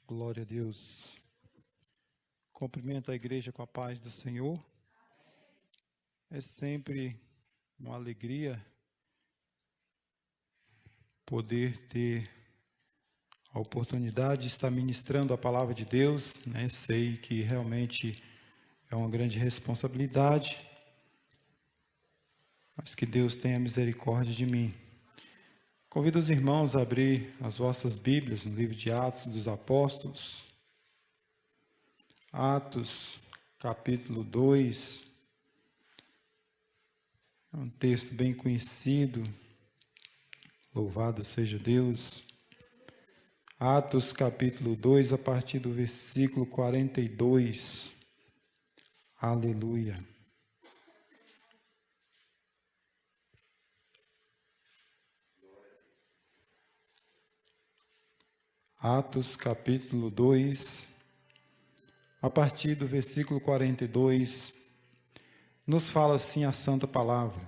Glória a Deus. Cumprimento a igreja com a paz do Senhor. É sempre uma alegria poder ter a oportunidade de estar ministrando a palavra de Deus, né? Sei que realmente é uma grande responsabilidade, mas que Deus tenha misericórdia de mim. Convido os irmãos a abrir as vossas Bíblias no livro de Atos dos Apóstolos. Atos, capítulo 2. É um texto bem conhecido. Louvado seja Deus. Atos, capítulo 2, a partir do versículo 42. Aleluia. Atos, capítulo 2, a partir do versículo 42, nos fala assim a santa palavra.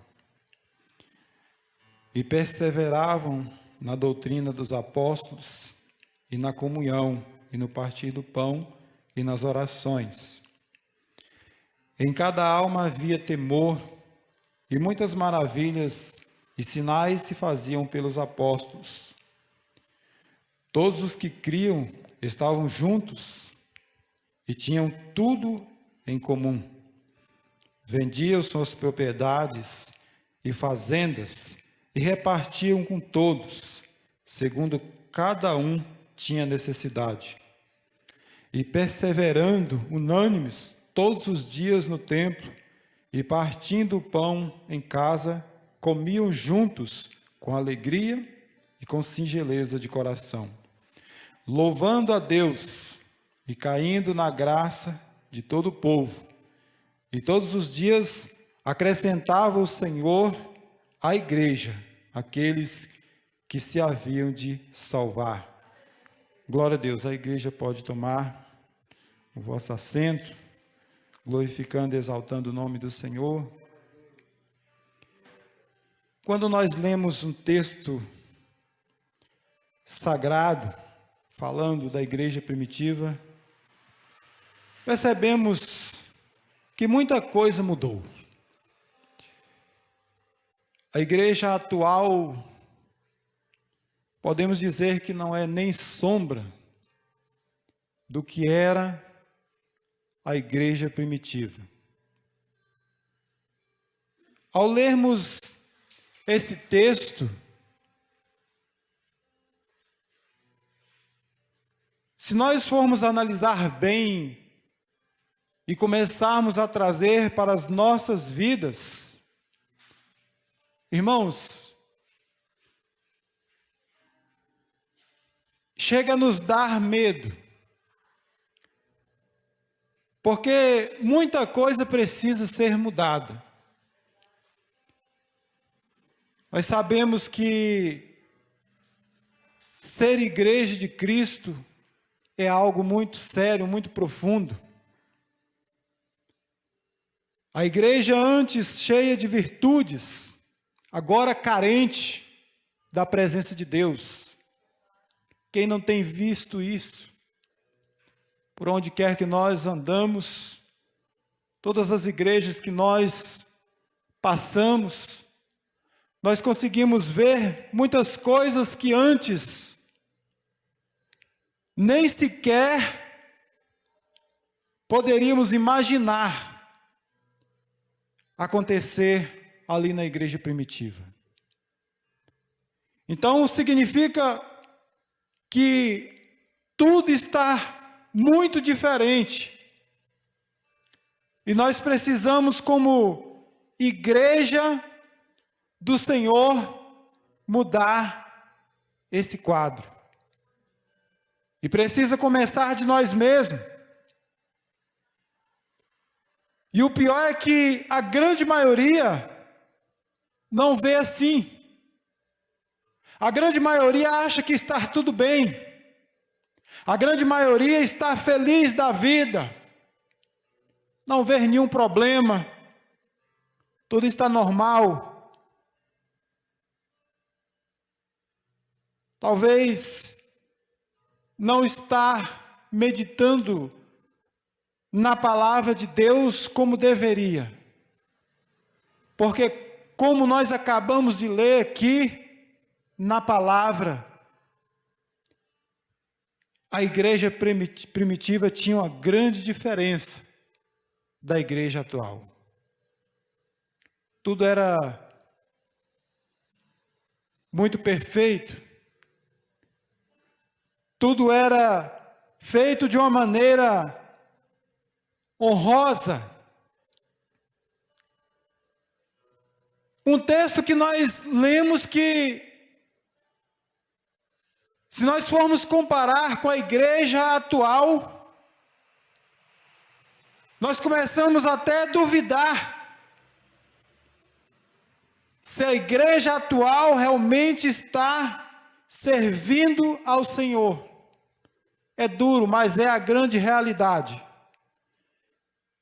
E perseveravam na doutrina dos apóstolos, e na comunhão, e no partir do pão, e nas orações. Em cada alma havia temor, e muitas maravilhas e sinais se faziam pelos apóstolos. Todos os que criam estavam juntos e tinham tudo em comum. Vendiam suas propriedades e fazendas e repartiam com todos, segundo cada um tinha necessidade. E perseverando unânimes todos os dias no templo e partindo o pão em casa, comiam juntos com alegria e com singeleza de coração, louvando a Deus e caindo na graça de todo o povo. E todos os dias acrescentava o Senhor à igreja aqueles que se haviam de salvar. Glória a Deus. A igreja pode tomar o vosso assento, glorificando e exaltando o nome do Senhor. Quando nós lemos um texto sagrado, falando da igreja primitiva, percebemos que muita coisa mudou. A igreja atual, podemos dizer que não é nem sombra do que era a igreja primitiva. Ao lermos esse texto, se nós formos analisar bem e começarmos a trazer para as nossas vidas, irmãos, chega a nos dar medo, porque muita coisa precisa ser mudada. Nós sabemos que ser igreja de Cristo é algo muito sério, muito profundo. A igreja antes cheia de virtudes, agora carente da presença de Deus. Quem não tem visto isso? Por onde quer que nós andamos, todas as igrejas que nós passamos, nós conseguimos ver muitas coisas que antes nem sequer poderíamos imaginar acontecer ali na igreja primitiva. Então significa que tudo está muito diferente. E nós precisamos, como igreja do Senhor, mudar esse quadro. E precisa começar de nós mesmos. E o pior é que a grande maioria não vê assim. A grande maioria acha que está tudo bem. A grande maioria está feliz da vida. Não vê nenhum problema. Tudo está normal. Talvez não está meditando na palavra de Deus como deveria. Porque, como nós acabamos de ler aqui na palavra, a igreja primitiva tinha uma grande diferença da igreja atual. Tudo era muito perfeito. Tudo era feito de uma maneira honrosa. Um texto que nós lemos que, se nós formos comparar com a igreja atual, nós começamos até a duvidar se a igreja atual realmente está servindo ao Senhor. É duro, mas é a grande realidade,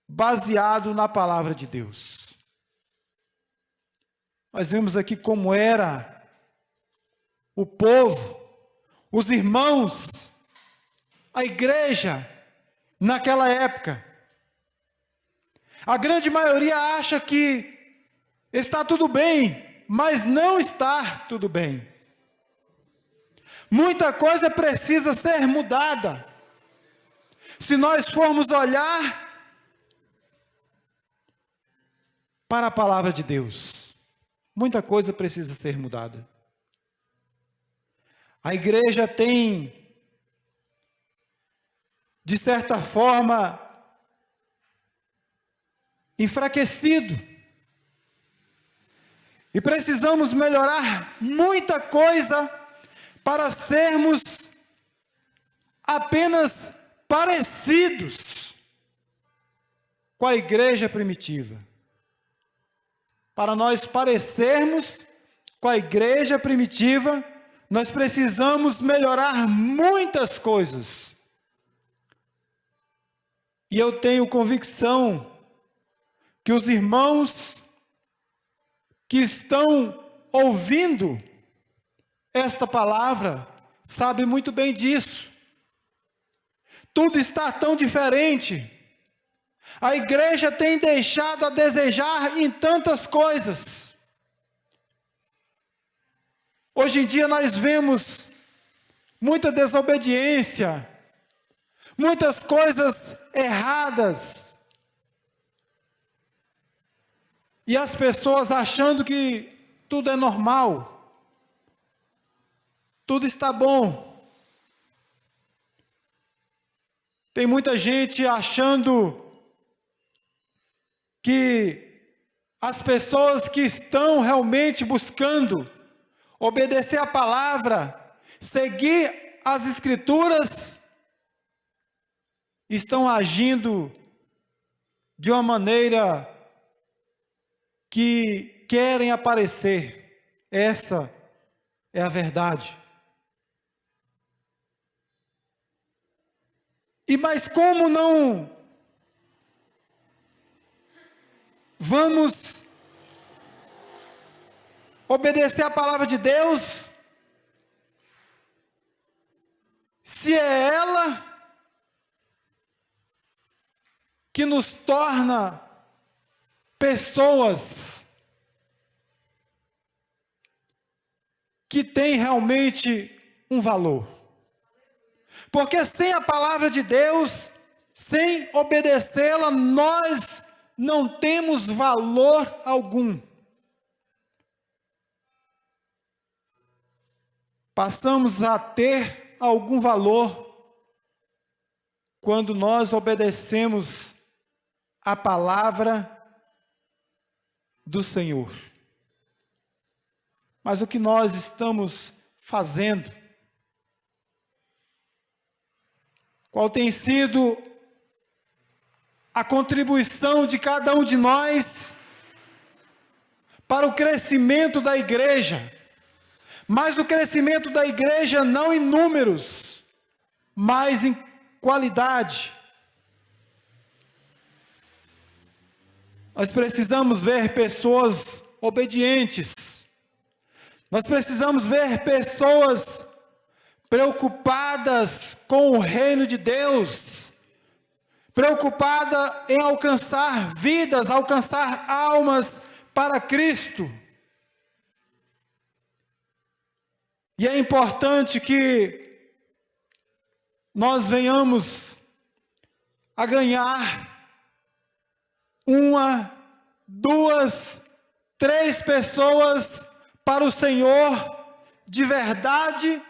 baseado na palavra de Deus. Nós vemos aqui como era o povo, os irmãos, a igreja naquela época. A grande maioria acha que está tudo bem, mas não está tudo bem. Muita coisa precisa ser mudada. Se nós formos olhar para a palavra de Deus, muita coisa precisa ser mudada. A igreja tem, de certa forma, enfraquecido. E precisamos melhorar muita coisa para sermos apenas parecidos com a igreja primitiva. Para nós parecermos com a igreja primitiva, nós precisamos melhorar muitas coisas. E eu tenho convicção que os irmãos que estão ouvindo esta palavra sabem muito bem disso. Tudo está tão diferente. A igreja tem deixado a desejar em tantas coisas. Hoje em dia nós vemos muita desobediência, muitas coisas erradas. E as pessoas achando que tudo é normal, tudo está bom. Tem muita gente achando que as pessoas que estão realmente buscando obedecer a palavra, seguir as Escrituras, estão agindo de uma maneira que querem aparecer. Essa é a verdade. Mas como não vamos obedecer a palavra de Deus, se é ela que nos torna pessoas que têm realmente um valor? Porque sem a palavra de Deus, sem obedecê-la, nós não temos valor algum. Passamos a ter algum valor quando nós obedecemos a palavra do Senhor. Mas o que nós estamos fazendo? Qual tem sido a contribuição de cada um de nós para o crescimento da igreja? Mas o crescimento da igreja não em números, mas em qualidade. Nós precisamos ver pessoas obedientes. Nós precisamos ver pessoas preocupadas com o reino de Deus, preocupada em alcançar vidas, alcançar almas para Cristo. E é importante que nós venhamos a ganhar 1, 2, 3 pessoas para o Senhor de verdade,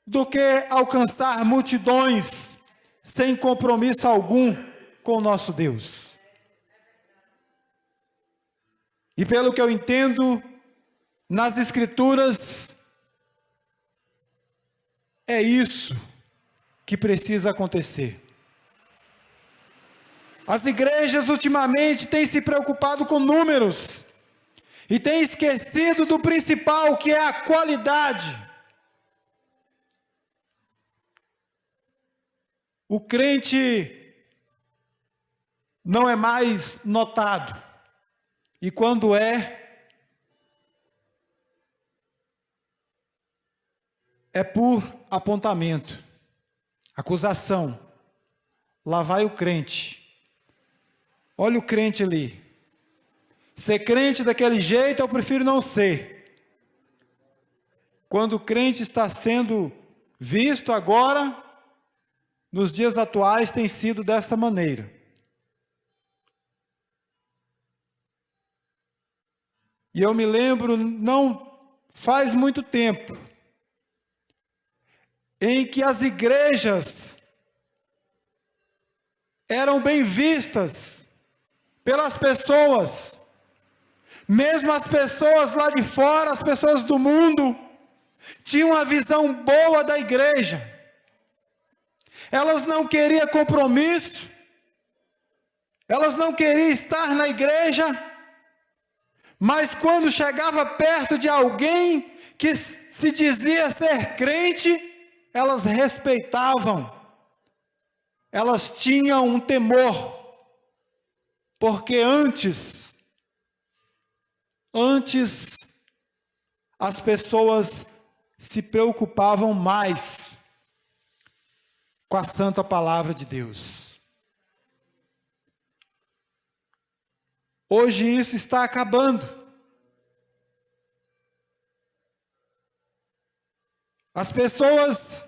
do que alcançar multidões sem compromisso algum com o nosso Deus. E pelo que eu entendo, nas Escrituras, é isso que precisa acontecer. As igrejas ultimamente têm se preocupado com números e têm esquecido do principal, que é a qualidade. O crente não é mais notado, e quando é por apontamento, acusação. Lá vai o crente. Olha o crente ali. Ser crente daquele jeito, eu prefiro não ser. Quando o crente está sendo visto agora, nos dias atuais, tem sido desta maneira. E eu me lembro, não faz muito tempo, em que as igrejas eram bem vistas pelas pessoas, mesmo as pessoas lá de fora, as pessoas do mundo, tinham uma visão boa da igreja. Elas não queriam compromisso, elas não queriam estar na igreja, mas quando chegava perto de alguém que se dizia ser crente, elas respeitavam, elas tinham um temor, porque antes as pessoas se preocupavam mais com a santa palavra de Deus. Hoje isso está acabando. As pessoas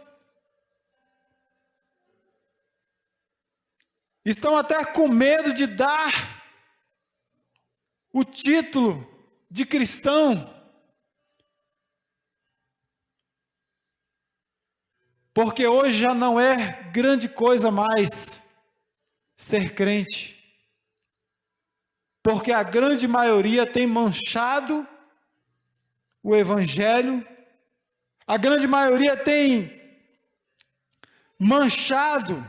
estão até com medo de dar o título de cristão, porque hoje já não é grande coisa mais ser crente, porque a grande maioria tem manchado o evangelho, a grande maioria tem manchado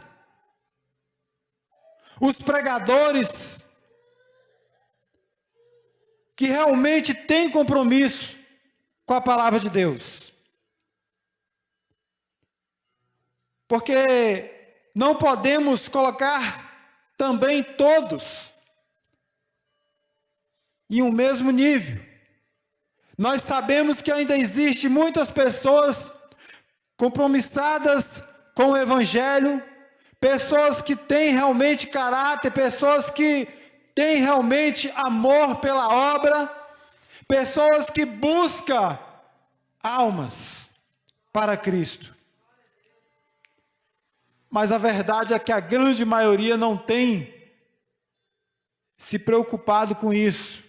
os pregadores que realmente têm compromisso com a palavra de Deus. Porque não podemos colocar também todos em um mesmo nível. Nós sabemos que ainda existe muitas pessoas compromissadas com o evangelho, pessoas que têm realmente caráter, pessoas que têm realmente amor pela obra, pessoas que buscam almas para Cristo. Mas a verdade é que a grande maioria não tem se preocupado com isso.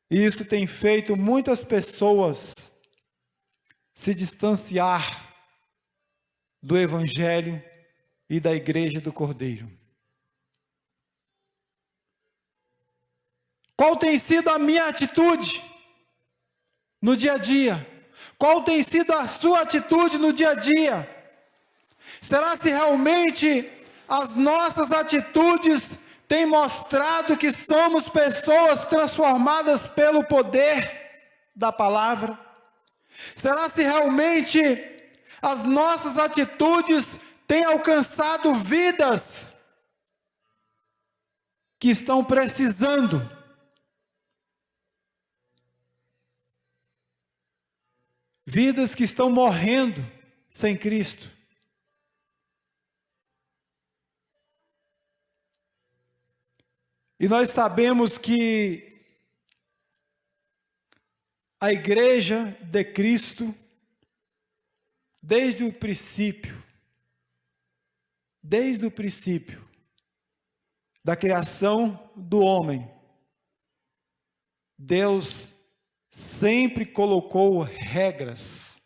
E isso tem feito muitas pessoas se distanciar do Evangelho e da Igreja do Cordeiro. Qual tem sido a minha atitude no dia a dia? Qual tem sido a sua atitude no dia a dia? Será se realmente as nossas atitudes têm mostrado que somos pessoas transformadas pelo poder da palavra? Será se realmente as nossas atitudes têm alcançado vidas que estão precisando vidas que estão morrendo sem Cristo. E nós sabemos que a igreja de Cristo, desde o princípio da criação do homem, Deus sempre colocou regras.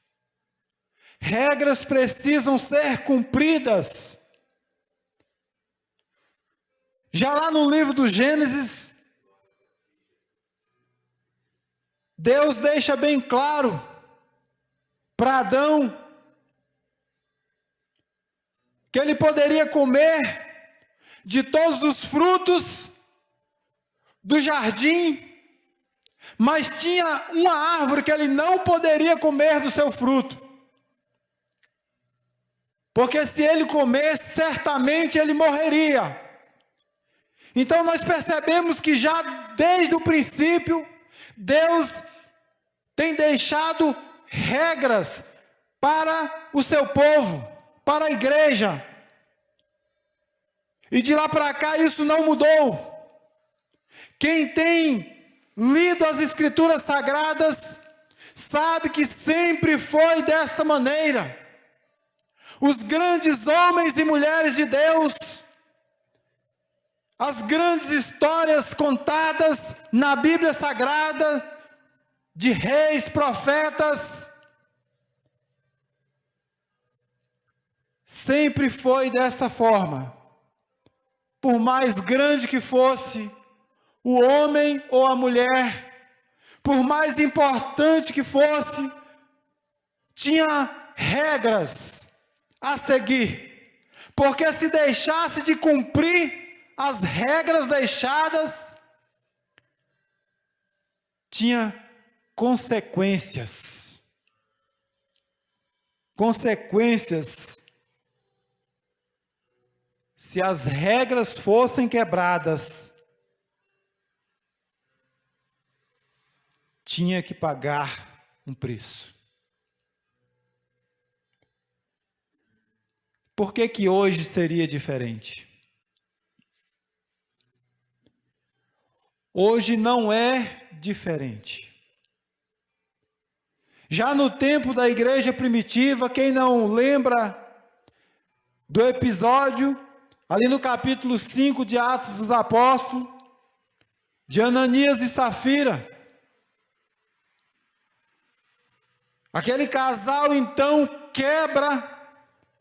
Regras precisam ser cumpridas. Já lá no livro do Gênesis, Deus deixa bem claro para Adão que ele poderia comer de todos os frutos do jardim, mas tinha uma árvore que ele não poderia comer do seu fruto. Porque se ele comesse, certamente ele morreria. Então nós percebemos que já desde o princípio, Deus tem deixado regras para o seu povo, para a igreja. E de lá para cá isso não mudou. Quem tem lido as Escrituras Sagradas sabe que sempre foi desta maneira. Os grandes homens e mulheres de Deus, as grandes histórias contadas na Bíblia Sagrada, de reis, profetas, sempre foi desta forma. Por mais grande que fosse o homem ou a mulher, por mais importante que fosse, tinha regras a seguir. Porque se deixasse de cumprir as regras deixadas, tinha consequências. Consequências. Se as regras fossem quebradas, tinha que pagar um preço. Por que que hoje seria diferente? Hoje não é diferente. Já no tempo da igreja primitiva, quem não lembra do episódio, ali no capítulo 5 de Atos dos Apóstolos, de Ananias e Safira, aquele casal então quebra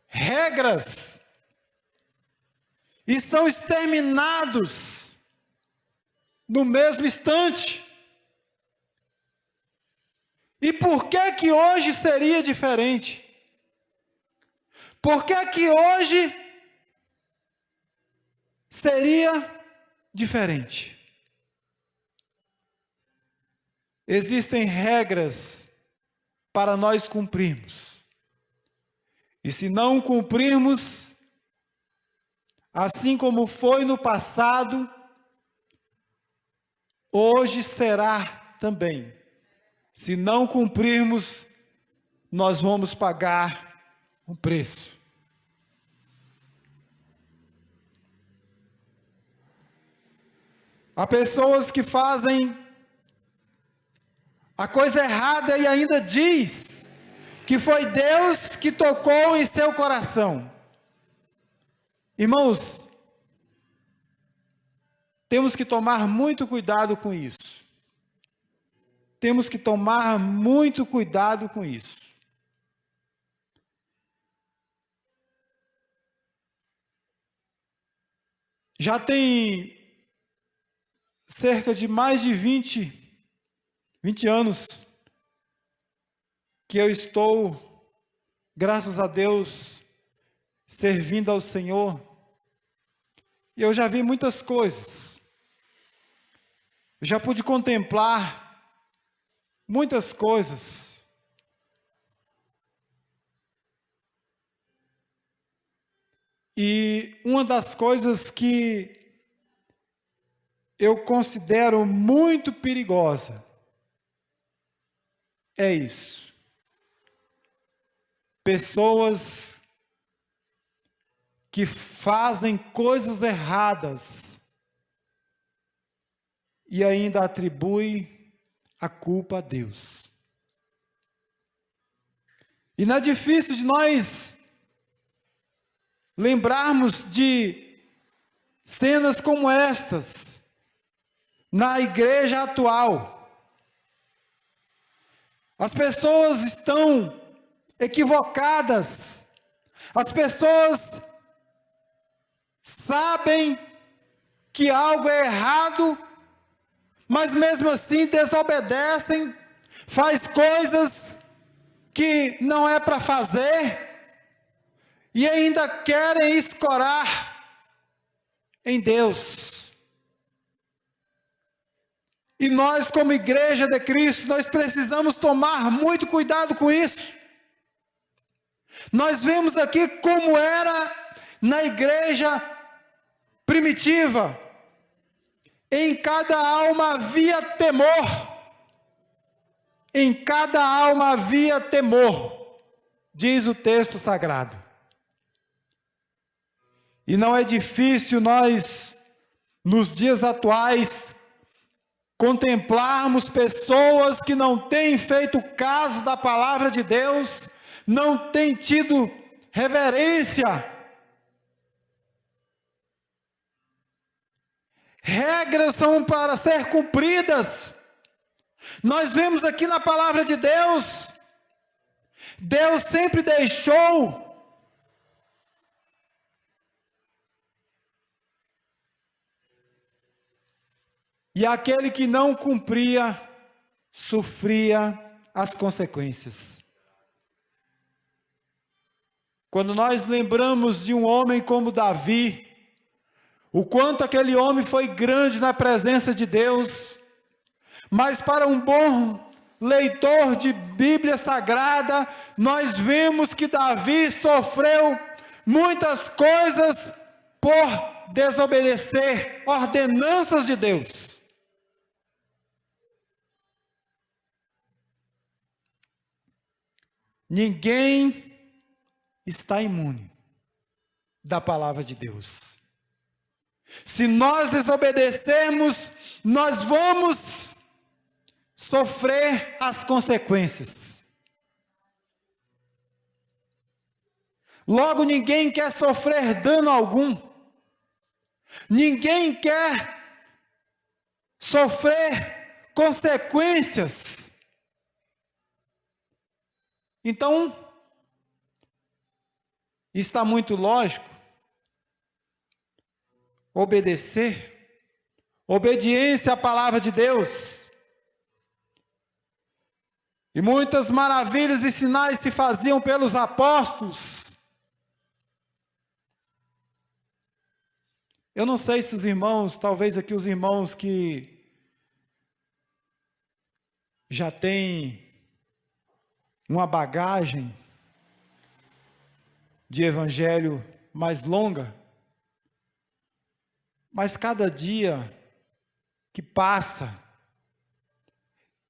regras e são exterminados no mesmo instante. E por que que hoje seria diferente? Por que que hoje seria diferente? Existem regras para nós cumprirmos. E se não cumprirmos, assim como foi no passado, hoje será também. Se não cumprirmos, nós vamos pagar um preço. Há pessoas que fazem a coisa errada e ainda diz que foi Deus que tocou em seu coração. Irmãos, temos que tomar muito cuidado com isso. Temos que tomar muito cuidado com isso. Já tem cerca de mais de 20 anos que eu estou, graças a Deus, servindo ao Senhor. E eu já vi muitas coisas. Eu já pude contemplar muitas coisas. E uma das coisas que eu considero muito perigosa é isso. pessoas que fazem coisas erradas e ainda atribui a culpa a Deus. E não é difícil de nós lembrarmos de cenas como estas na igreja atual. As pessoas estão equivocadas, as pessoas sabem que algo é errado, mas mesmo assim desobedecem, faz coisas que não é para fazer, e ainda querem escorar em Deus. E nós, como igreja de Cristo, nós precisamos tomar muito cuidado com isso. Nós vemos aqui como era na igreja primitiva. Em cada alma havia temor. Em cada alma havia temor, diz o texto sagrado. E não é difícil nós, nos dias atuais, contemplarmos pessoas que não têm feito caso da palavra de Deus, não têm tido reverência. Regras são para ser cumpridas. Nós vemos aqui na palavra de Deus, Deus sempre deixou e aquele que não cumpria, sofria as consequências. Quando nós lembramos de um homem como Davi, o quanto aquele homem foi grande na presença de Deus, mas para um bom leitor de Bíblia Sagrada, nós vemos que Davi sofreu muitas coisas por desobedecer ordenanças de Deus. Ninguém está imune da palavra de Deus. Se nós desobedecermos, nós vamos sofrer as consequências. Logo, ninguém quer sofrer dano algum. Ninguém quer sofrer consequências. Então, está muito lógico obedecer, obediência à palavra de Deus. E muitas maravilhas e sinais se faziam pelos apóstolos. Eu não sei se os irmãos, talvez aqui os irmãos que já têm uma bagagem de evangelho mais longa, mas cada dia que passa,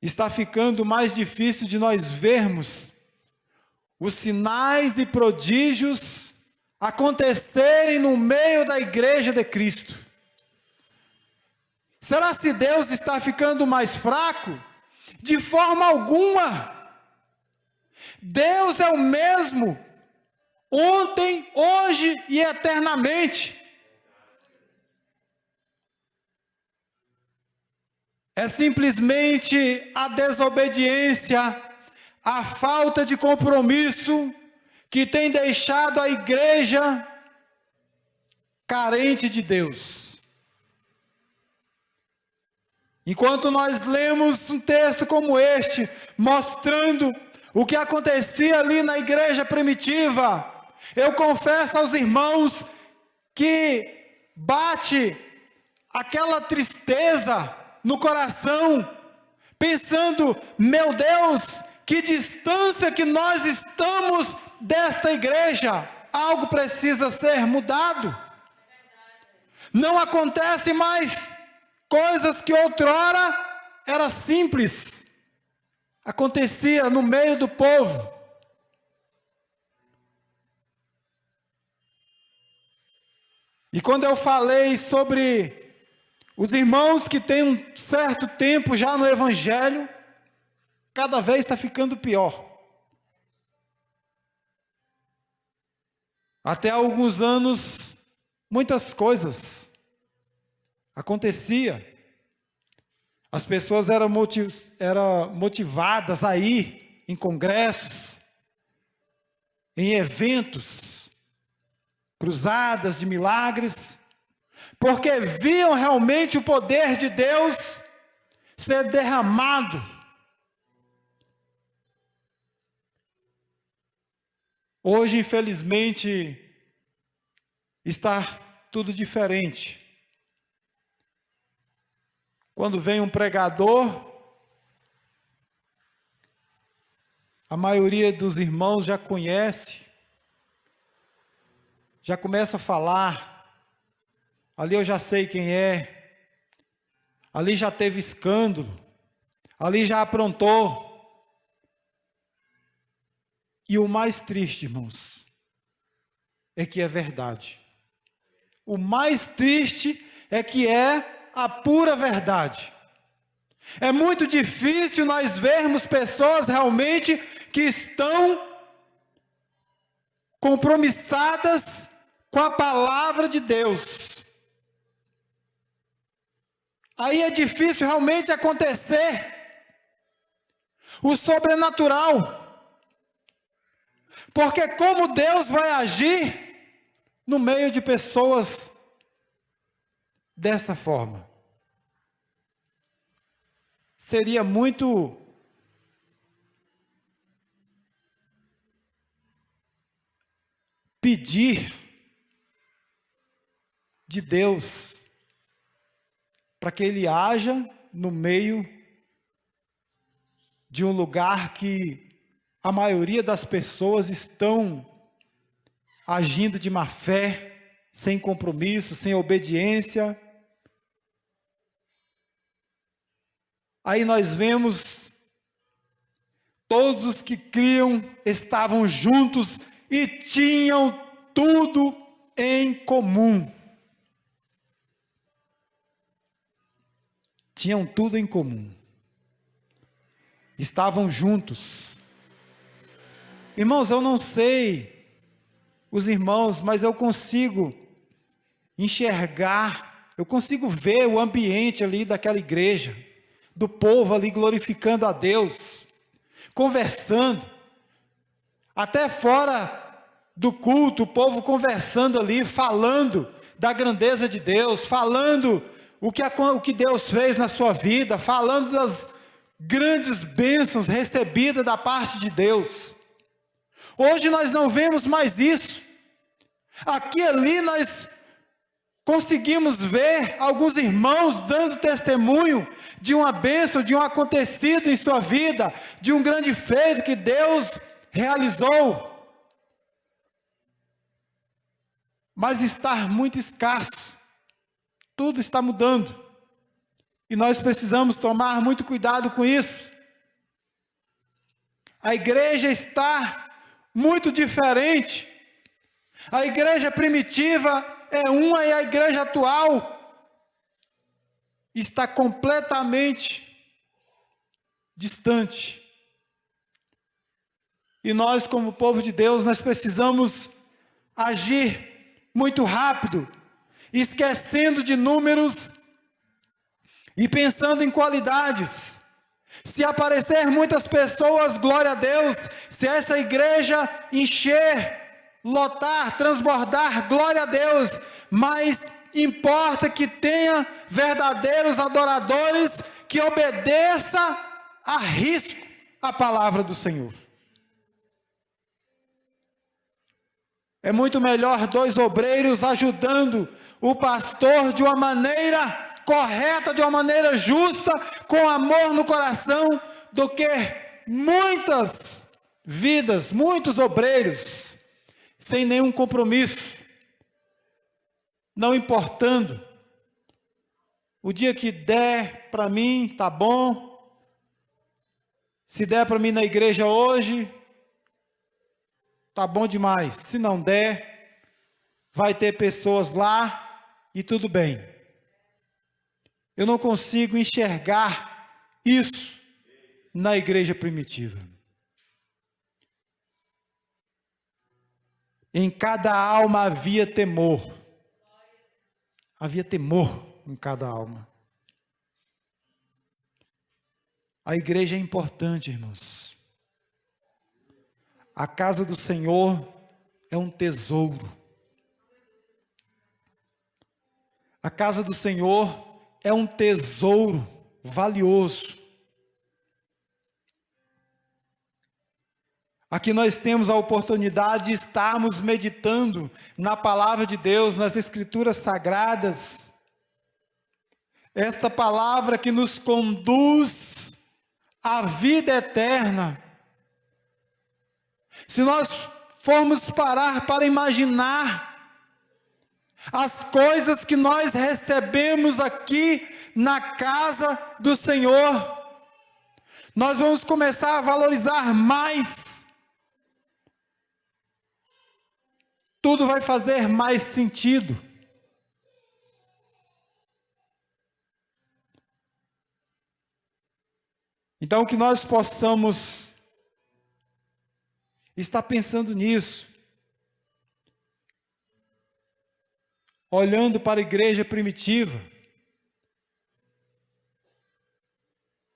está ficando mais difícil de nós vermos os sinais e prodígios acontecerem no meio da igreja de Cristo. Será que Deus está ficando mais fraco? De forma alguma. Deus é o mesmo, ontem, hoje e eternamente. É simplesmente a desobediência, a falta de compromisso que tem deixado a igreja carente de Deus. Enquanto nós lemos um texto como este, mostrando o que acontecia ali na igreja primitiva, eu confesso aos irmãos que bate aquela tristeza no coração, pensando, meu Deus, que distância que nós estamos desta igreja, algo precisa ser mudado. Não acontece mais coisas que outrora era simples, acontecia no meio do povo. E quando eu falei sobre os irmãos que têm um certo tempo já no Evangelho, cada vez está ficando pior. Até há alguns anos, muitas coisas aconteciam. As pessoas eram motivadas a ir em congressos, em eventos, cruzadas de milagres, porque viam realmente o poder de Deus ser derramado. Hoje, infelizmente, está tudo diferente. Quando vem um pregador, a maioria dos irmãos já conhece, já começa a falar, ali eu já sei quem é, ali já teve escândalo, ali já aprontou. E o mais triste, irmãos, é que é verdade. O mais triste é que é a pura verdade. É muito difícil nós vermos pessoas realmente que estão compromissadas com a palavra de Deus. Aí é difícil realmente acontecer o sobrenatural. Porque como Deus vai agir no meio de pessoas dessa forma? Seria muito pedir de Deus para que Ele haja no meio de um lugar que a maioria das pessoas estão agindo de má fé, sem compromisso, sem obediência. Aí nós vemos todos os que criam estavam juntos e tinham tudo em comum. Tinham tudo em comum. Estavam juntos. Irmãos, eu não sei os irmãos, mas eu consigo enxergar, eu consigo ver o ambiente ali daquela igreja, do povo ali glorificando a Deus, conversando, até fora do culto, o povo conversando ali, falando da grandeza de Deus, falando o que Deus fez na sua vida, falando das grandes bênçãos recebidas da parte de Deus. Hoje nós não vemos mais isso. Aqui e ali nós conseguimos ver alguns irmãos dando testemunho de uma bênção, de um acontecido em sua vida, de um grande feito que Deus realizou. Mas está muito escasso. Tudo está mudando. E nós precisamos tomar muito cuidado com isso. A igreja está muito diferente. A igreja primitiva é uma e a igreja atual está completamente distante. E nós, como povo de Deus, nós precisamos agir muito rápido, esquecendo de números e pensando em qualidades. Se aparecer muitas pessoas, glória a Deus. Se essa igreja encher, lotar, transbordar, glória a Deus. Mas importa que tenha verdadeiros adoradores que obedeça a risco a palavra do Senhor. É muito melhor 2 obreiros ajudando o pastor de uma maneira correta, de uma maneira justa, com amor no coração, do que muitas vidas, muitos obreiros, sem nenhum compromisso, não importando. O dia que der para mim, tá bom. Se der para mim na igreja hoje, tá bom demais. Se não der, vai ter pessoas lá e tudo bem. Eu não consigo enxergar isso na igreja primitiva. Em cada alma havia temor. Havia temor em cada alma. A igreja é importante, irmãos. A casa do Senhor é um tesouro. A casa do Senhor é um tesouro valioso. Aqui nós temos a oportunidade de estarmos meditando na palavra de Deus, nas Escrituras Sagradas. Esta palavra que nos conduz à vida eterna. Se nós formos parar para imaginar as coisas que nós recebemos aqui na casa do Senhor, nós vamos começar a valorizar mais. Tudo vai fazer mais sentido. Então, que nós possamos estar pensando nisso, olhando para a igreja primitiva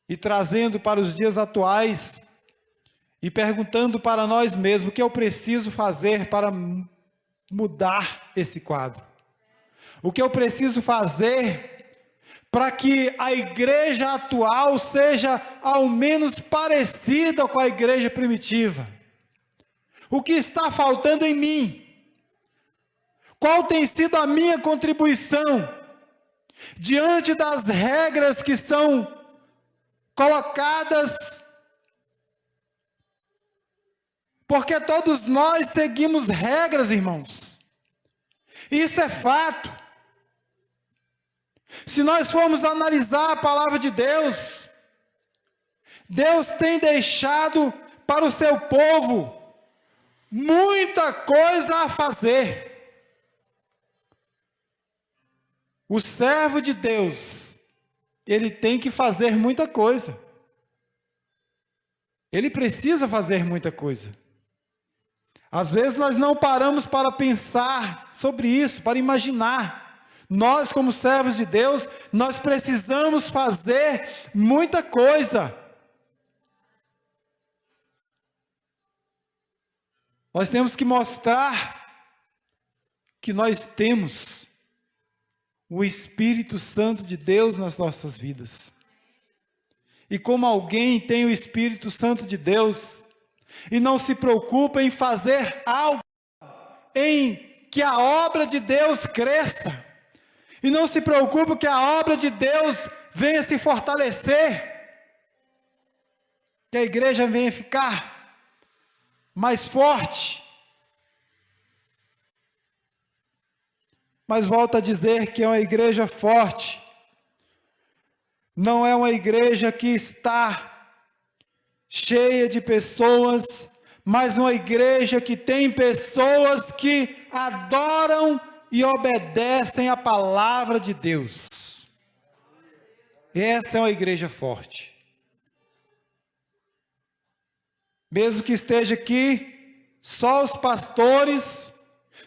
e trazendo para os dias atuais e perguntando para nós mesmos o que eu preciso fazer para mudar esse quadro. O que eu preciso fazer para que a igreja atual seja ao menos parecida com a igreja primitiva. O que está faltando em mim? Qual tem sido a minha contribuição diante das regras que são colocadas? Porque todos nós seguimos regras, irmãos. Isso é fato. Se nós formos analisar a palavra de Deus, Deus tem deixado para o seu povo muita coisa a fazer. O servo de Deus, ele tem que fazer muita coisa. Ele precisa fazer muita coisa. Às vezes nós não paramos para pensar sobre isso, para imaginar. Nós, como servos de Deus, nós precisamos fazer muita coisa. Nós temos que mostrar que nós temos o Espírito Santo de Deus nas nossas vidas. E como alguém tem o Espírito Santo de Deus e não se preocupa em fazer algo em que a obra de Deus cresça, e não se preocupa que a obra de Deus venha se fortalecer, que a igreja venha ficar mais forte. Mas volto a dizer que é uma igreja forte, não é uma igreja que está cheia de pessoas, mas uma igreja que tem pessoas que adoram e obedecem a palavra de Deus. Essa é uma igreja forte. Mesmo que esteja aqui só os pastores,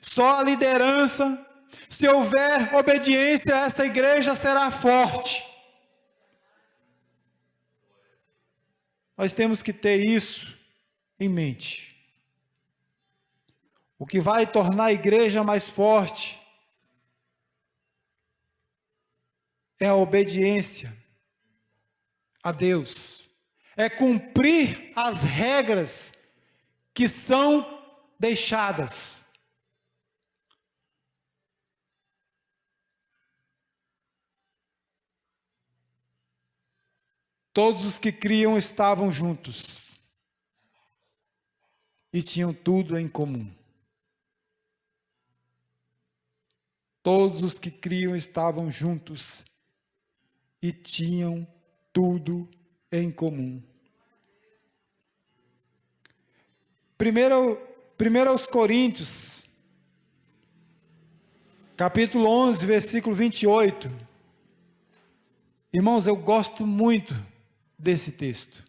só a liderança, se houver obediência, essa igreja será forte. Nós temos que ter isso em mente. O que vai tornar a igreja mais forte é a obediência a Deus. É cumprir as regras que são deixadas. Todos os que criam estavam juntos e tinham tudo em comum. Todos os que criam estavam juntos e tinham tudo em comum. Primeiro aos Coríntios, capítulo 11, versículo 28. Irmãos, eu gosto muito desse texto.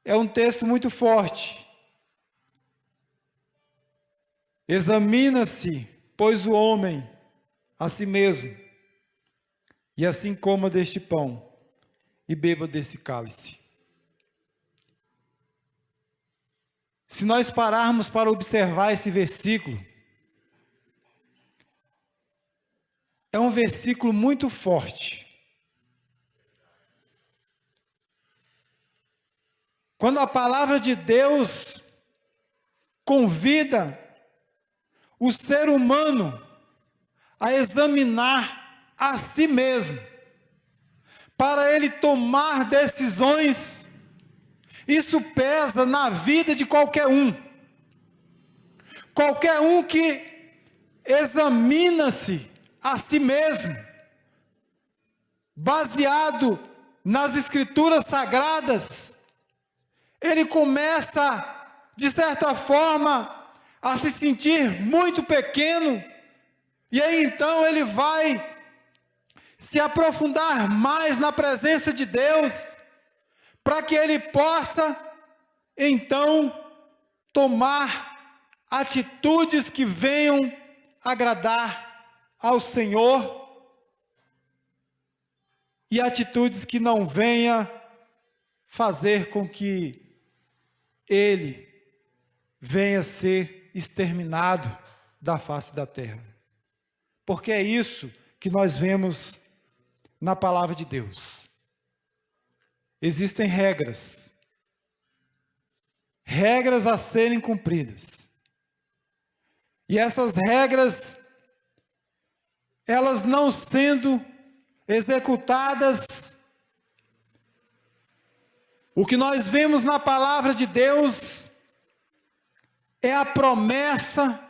É um texto muito forte. Examina-se, pois, o homem a si mesmo, e assim coma deste pão e beba desse cálice. Se nós pararmos para observar esse versículo, é um versículo muito forte. Quando a palavra de Deus convida o ser humano a examinar a si mesmo, para ele tomar decisões, isso pesa na vida de qualquer um. Qualquer um que examina-se a si mesmo, baseado nas Escrituras Sagradas, ele começa, de certa forma, a se sentir muito pequeno, e aí então ele vai se aprofundar mais na presença de Deus, para que ele possa, então, tomar atitudes que venham agradar ao Senhor, e atitudes que não venham fazer com que ele venha ser exterminado da face da terra. Porque é isso que nós vemos na palavra de Deus. Existem regras a serem cumpridas. E essas regras, elas não sendo executadas, o que nós vemos na palavra de Deus é a promessa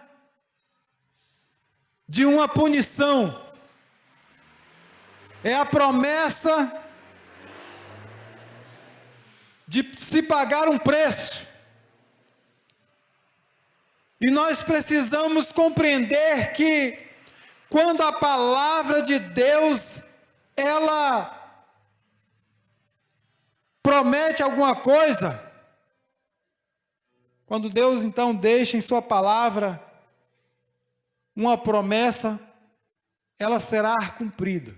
de uma punição, é a promessa de se pagar um preço. E nós precisamos compreender que quando a palavra de Deus, ela promete alguma coisa, quando Deus então deixa em sua palavra uma promessa, ela será cumprida.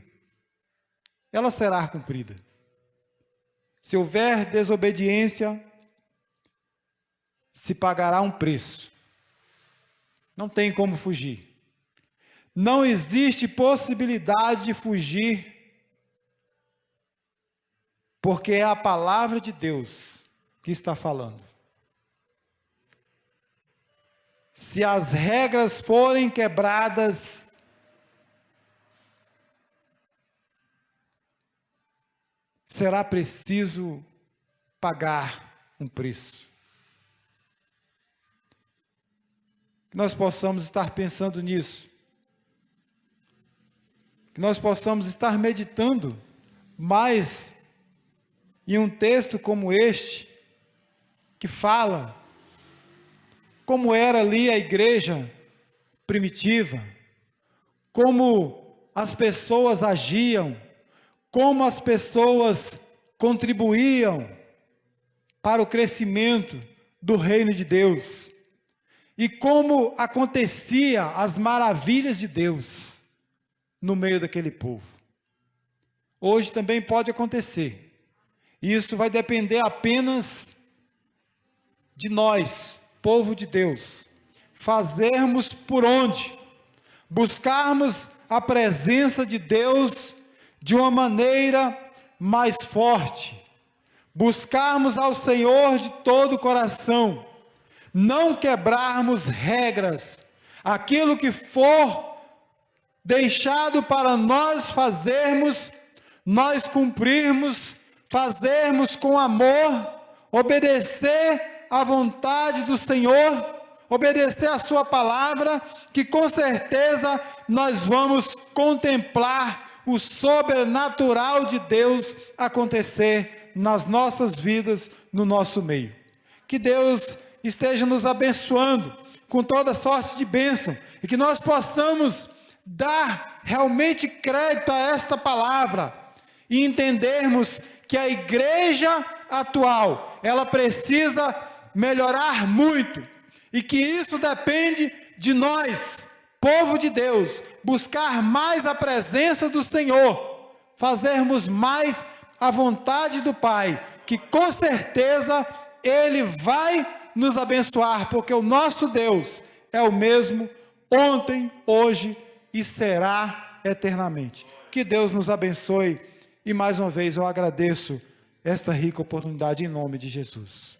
Ela será cumprida. Se houver desobediência, se pagará um preço. Não tem como fugir. Não existe possibilidade de fugir, porque é a palavra de Deus que está falando. Se as regras forem quebradas, será preciso pagar um preço. Que nós possamos estar pensando nisso. Que nós possamos estar meditando mais em um texto como este, que fala como era ali a igreja primitiva, como as pessoas agiam, como as pessoas contribuíam para o crescimento do reino de Deus, e como acontecia as maravilhas de Deus no meio daquele povo. Hoje também pode acontecer. Isso vai depender apenas de nós, povo de Deus, fazermos por onde, buscarmos a presença de Deus de uma maneira mais forte, buscarmos ao Senhor de todo o coração, não quebrarmos regras, aquilo que for deixado para nós fazermos, nós cumprirmos, fazermos com amor, obedecer à vontade do Senhor, obedecer a sua palavra, que com certeza nós vamos contemplar o sobrenatural de Deus acontecer nas nossas vidas, no nosso meio. Que Deus esteja nos abençoando com toda sorte de bênção, e que nós possamos dar realmente crédito a esta palavra, e entendermos que a igreja atual, ela precisa melhorar muito, e que isso depende de nós, povo de Deus, buscar mais a presença do Senhor, fazermos mais a vontade do Pai, que com certeza Ele vai nos abençoar, porque o nosso Deus é o mesmo ontem, hoje e será eternamente. Que Deus nos abençoe, e mais uma vez eu agradeço esta rica oportunidade em nome de Jesus.